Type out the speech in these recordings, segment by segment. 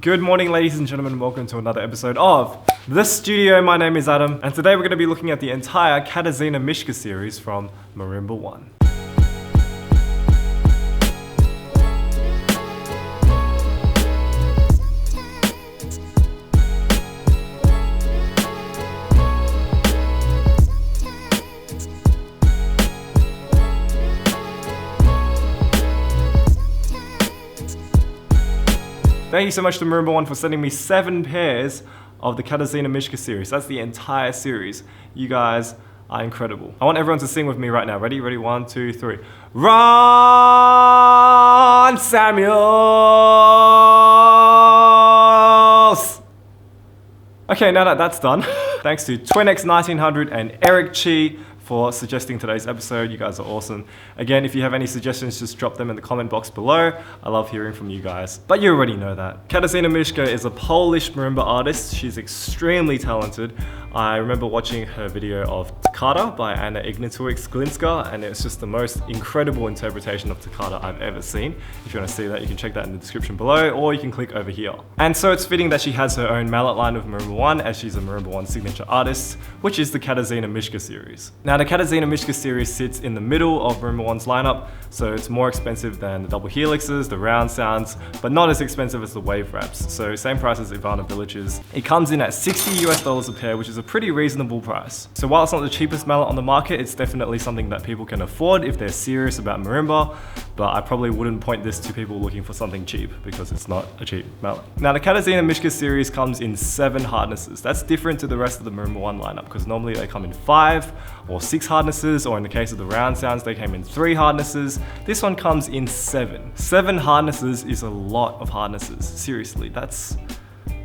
Good morning, ladies and gentlemen. Welcome to another episode of The Studio. My name is Adam, and today we're going to be looking at the entire Katarzyna Mycka series from Marimba One. Thank you so much to Marimba One for sending me 7 pairs of the Katarzyna Mycka series. That's the entire series. You guys are incredible. I want everyone to sing with me right now. Ready? Ready? 1, 2, 3. Ron Samuels! Okay, now that that's done, thanks to TwinX1900 and Eric Chi for suggesting today's episode. You guys are awesome. Again, if you have any suggestions, just drop them in the comment box below. I love hearing from you guys, but you already know that. Katarzyna Mycka is a Polish marimba artist. She's extremely talented. I remember watching her video of Toccata by Anna Ignatowicz-Glinska, and it's just the most incredible interpretation of Toccata I've ever seen. If you want to see that, you can check that in the description below, or you can click over here. And so it's fitting that she has her own mallet line with Marimba One, as she's a Marimba One signature artist, which is the Katarzyna Mycka series. Now, the Katarzyna Mycka series sits in the middle of Marimba One's lineup, so it's more expensive than the double helixes, the round sounds, but not as expensive as the wave wraps. So same price as Ivana Village's. It comes in at $60 a pair, which is a pretty reasonable price. So while it's not the cheapest mallet on the market, it's definitely something that people can afford if they're serious about marimba, but I probably wouldn't point this to people looking for something cheap because it's not a cheap mallet. Now, the Katarzyna Mycka series comes in 7 hardnesses. That's different to the rest of the Marimba One lineup because normally they come in 5 or 6 hardnesses, or in the case of the round sounds, they came in 3 hardnesses. This one comes in 7. 7 hardnesses is a lot of hardnesses. Seriously, that's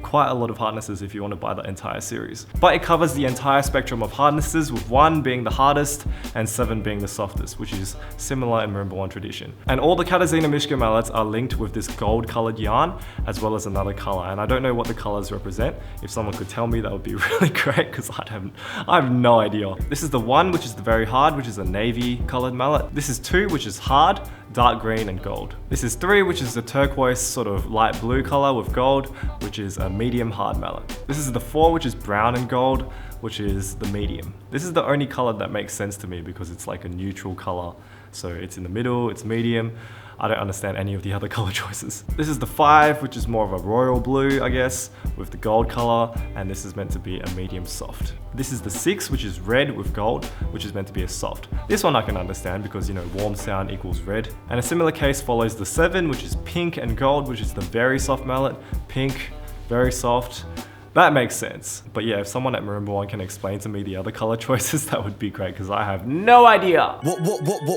quite a lot of hardnesses if you want to buy the entire series. But it covers the entire spectrum of hardnesses, with 1 being the hardest and 7 being the softest, which is similar in Marimba One tradition. And all the Katarzyna Mycka mallets are linked with this gold colored yarn, as well as another color. And I don't know what the colors represent. If someone could tell me, that would be really great, because I have no idea. This is the 1, which is the very hard, which is a navy colored mallet. This is 2, which is hard, dark green and gold. This is 3, which is the turquoise sort of light blue color with gold, which is a medium hard mallet. This is the 4, which is brown and gold, which is the medium. This is the only color that makes sense to me because it's like a neutral color. So it's in the middle, it's medium. I don't understand any of the other color choices. This is the 5, which is more of a royal blue, I guess, with the gold color, and this is meant to be a medium soft. This is the 6, which is red with gold, which is meant to be a soft. This one I can understand because, you know, warm sound equals red. And a similar case follows the 7, which is pink and gold, which is the very soft mallet. Pink, very soft. That makes sense. But yeah, if someone at Marimba One can explain to me the other color choices, that would be great, because I have no idea.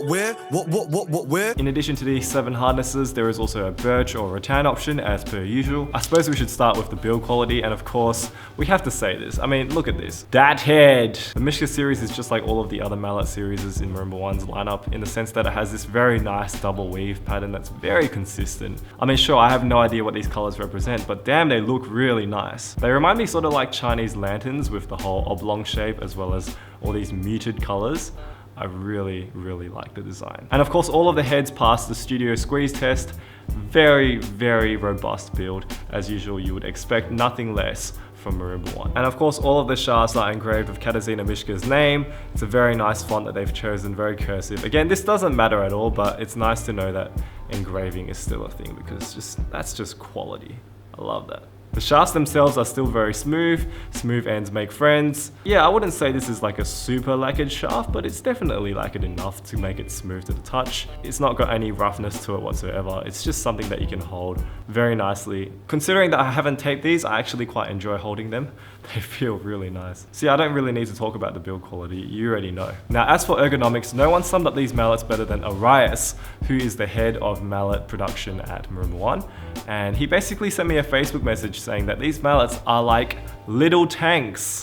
Where? In addition to these 7 hardnesses, there is also a birch or rattan option as per usual. I suppose we should start with the build quality, and of course, we have to say this. I mean, look at this. That head! The Mycka series is just like all of the other mallet series in Marimba One's lineup, in the sense that it has this very nice double weave pattern that's very consistent. I mean, sure, I have no idea what these colors represent, but damn, they look really nice. They remind me sort of like Chinese lanterns with the whole oblong shape, as well as all these muted colors. I really, really like the design. And of course, all of the heads passed the studio squeeze test. Very, very robust build. As usual, you would expect nothing less from Marimba One. And of course, all of the shafts are engraved with Katarzyna Mycka's name. It's a very nice font that they've chosen, very cursive. Again, this doesn't matter at all, but it's nice to know that engraving is still a thing, because that's just quality. I love that. The shafts themselves are still very smooth. Smooth ends make friends. Yeah, I wouldn't say this is like a super lacquered shaft, but it's definitely lacquered enough to make it smooth to the touch. It's not got any roughness to it whatsoever. It's just something that you can hold very nicely. Considering that I haven't taped these, I actually quite enjoy holding them. They feel really nice. See, I don't really need to talk about the build quality. You already know. Now, as for ergonomics, no one summed up these mallets better than Arias, who is the head of mallet production at Marimba One. And he basically sent me a Facebook message saying that these mallets are like little tanks.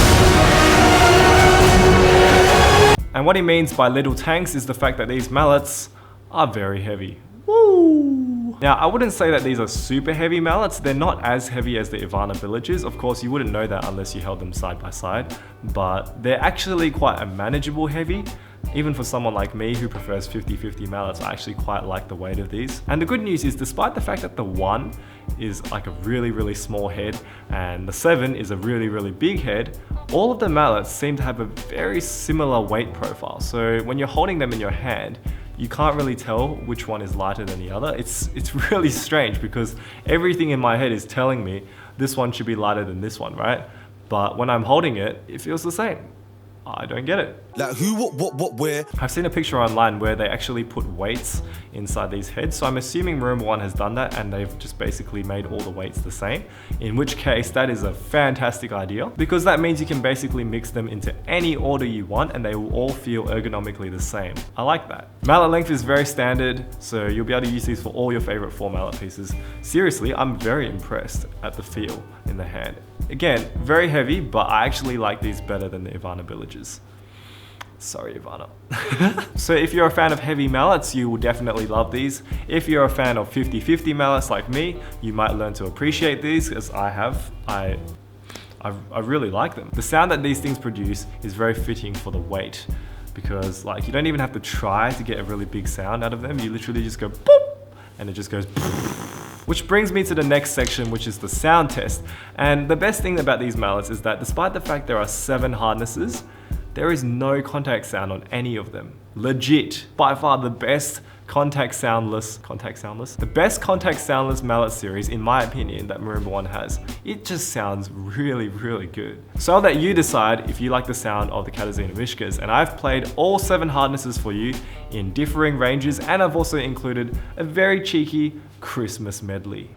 And what he means by little tanks is the fact that these mallets are very heavy. Woo! Now, I wouldn't say that these are super heavy mallets. They're not as heavy as the Ivana Villages. Of course, you wouldn't know that unless you held them side by side, but they're actually quite a manageable heavy. Even for someone like me who prefers 50-50 mallets, I actually quite like the weight of these. And the good news is, despite the fact that the 1 is like a really small head and the 7 is a really big head, all of the mallets seem to have a very similar weight profile. So when you're holding them in your hand, you can't really tell which one is lighter than the other. It's really strange because everything in my head is telling me this one should be lighter than this one, right? But when I'm holding it, it feels the same. I don't get it. Like who, what, where? I've seen a picture online where they actually put weights inside these heads. So I'm assuming Marimba One has done that and they've just basically made all the weights the same. In which case, that is a fantastic idea because that means you can basically mix them into any order you want and they will all feel ergonomically the same. I like that. Mallet length is very standard, so you'll be able to use these for all your favorite 4 mallet pieces. Seriously, I'm very impressed at the feel in the hand. Again, very heavy, but I actually like these better than the Ivana Villages. Sorry, Ivana. So if you're a fan of heavy mallets, you will definitely love these. If you're a fan of 50-50 mallets like me, you might learn to appreciate these, as I have. I really like them. The sound that these things produce is very fitting for the weight because like you don't even have to try to get a really big sound out of them. You literally just go boop and it just goes boop. Which brings me to the next section, which is the sound test. And the best thing about these mallets is that despite the fact there are 7 hardnesses, there is no contact sound on any of them. Legit, by far the best contact soundless mallet series, in my opinion, that Marimba One has. It just sounds really good. So I'll let you decide if you like the sound of the Katarzyna Myckas, and I've played all 7 hardnesses for you in differing ranges, and I've also included a very cheeky Christmas medley.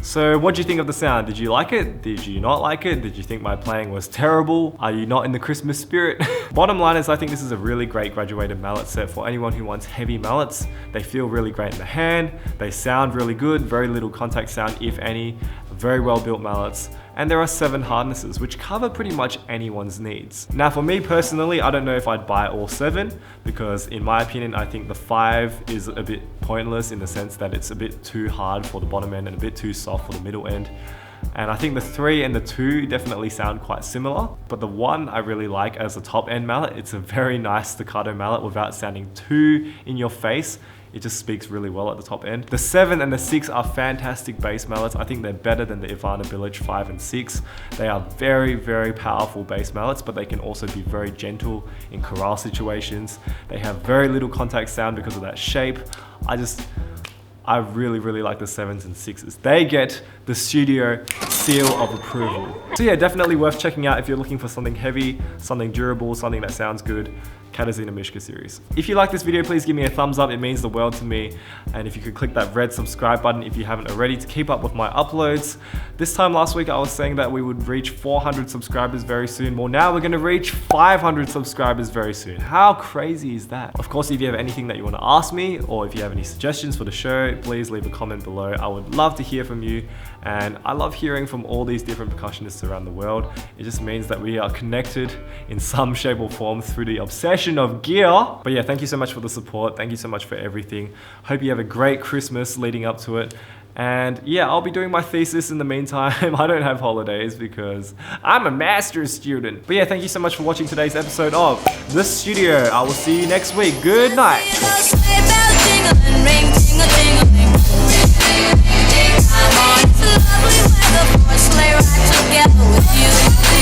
So what do you think of the sound? Did you like it? Did you not like it? Did you think my playing was terrible? Are you not in the Christmas spirit? Bottom line is I think this is a really great graduated mallet set for anyone who wants heavy mallets. They feel really great in the hand, they sound really good, very little contact sound if any, very well built mallets, and there are 7 hardnesses which cover pretty much anyone's needs. Now for me personally, I don't know if I'd buy all 7 because in my opinion I think the 5 is a bit pointless in the sense that it's a bit too hard for the bottom end and a bit too soft for the middle end. And I think the 3 and the 2 definitely sound quite similar, but the 1 I really like as a top end mallet. It's a very nice staccato mallet without sounding too in your face. It just speaks really well at the top end. The 7 and the 6 are fantastic bass mallets. I think they're better than the Ivana Bilic 5 and 6. They are very, very powerful bass mallets, but they can also be very gentle in chorale situations. They have very little contact sound because of that shape. I really, really like the 7s and 6s. They get the studio seal of approval. So yeah, definitely worth checking out if you're looking for something heavy, something durable, something that sounds good. Katarzyna Mycka series. If you like this video, please give me a thumbs up. It means the world to me. And if you could click that red subscribe button if you haven't already to keep up with my uploads. This time last week, I was saying that we would reach 400 subscribers very soon. Well, now we're gonna reach 500 subscribers very soon. How crazy is that? Of course, if you have anything that you wanna ask me, or if you have any suggestions for the show, please leave a comment below. I would love to hear from you. And I love hearing from all these different percussionists around the world. It just means that we are connected in some shape or form through the obsession of gear. But yeah, thank you so much for the support. Thank you so much for everything. Hope you have a great Christmas leading up to it. And yeah, I'll be doing my thesis in the meantime. I don't have holidays because I'm a master's student. But yeah, thank you so much for watching today's episode of The Studio. I will see you next week. Good night. It's a lovely weather for a sleigh ride together with you.